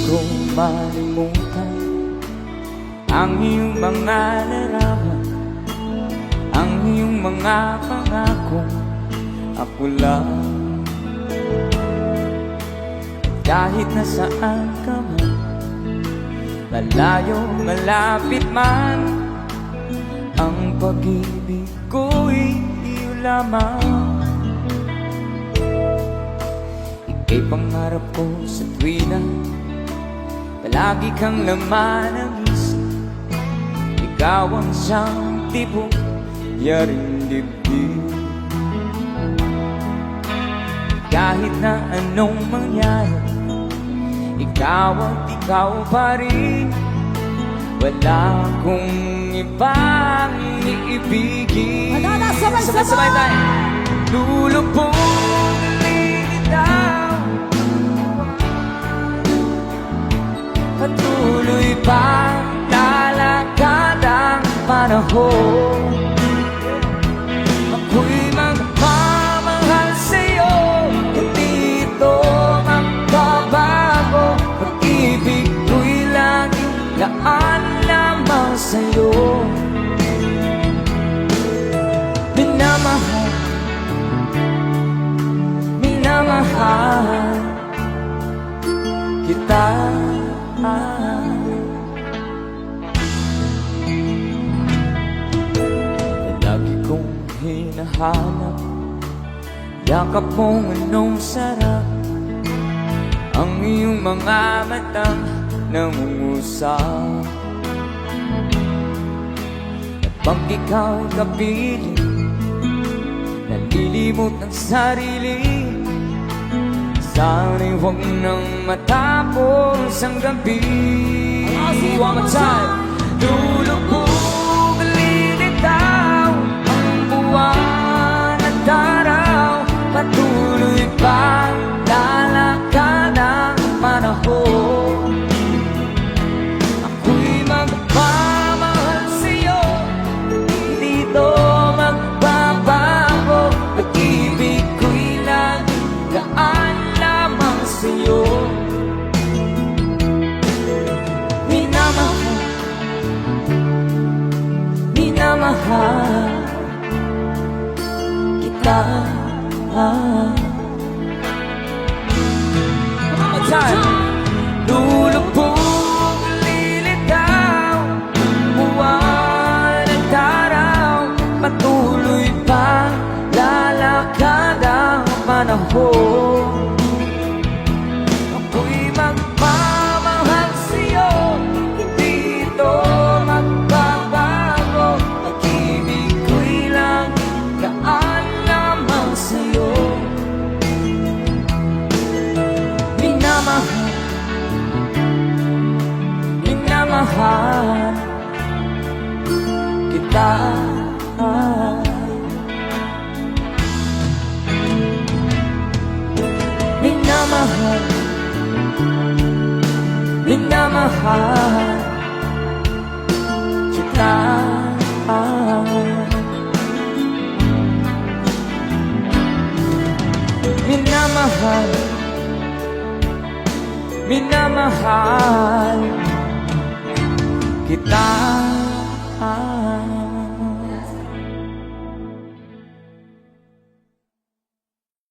ko malimutan ang iyong mga larawan, ang iyong mga pangako. Ako lang, kahit nasaan ka man, malayo, malapit man, ang pag-ibig ko'y iyo lamang. Ika'y pangarap ko sa tuwina, palagi kang laman ng isip. Ikaw ang siyang tibok, yaring dibdib. Kahit na anong mangyari, ikaw at ikaw pa rin. Wala akong ibang iibigin. Sabay-sabay tayo. Lulubog lilitaw, patuloy pang lalakad ang panahon. Ako'y magmamahal sa'yo, hindi ito magbabago. Pag-ibig ko'y laging laan lamang sa'yo. Minamahal, minamahal kita. Lagi kong hinahanap yakap mong anong sarap, ang iyong mga matang nangungusap. Kapag ikaw'y kapiling, nalilimot ang sarili. Sana'y huwag nang matapos ang gabi. One more time. Lulubog, lilitaw ang buwan at araw, patuloy pa lalakad ang panahon. Ako'y magmamahal sa'yo, hindi ito magbabago. Pag-ibig ko'y laging gaan lamang sa'yo. Minamahal, minamahal kita. Lulubog, lilitaw, buwan at araw, patuloy pa lalakad ang panahon. Ako'y magmamahal sa'yo, hindi ito magbabago. Pag-ibig ko'y laging gaan lamang sa'yo. Minamahal, minamahal kita. Minamahal, minamahal kita. Minamahal, minamahal kita.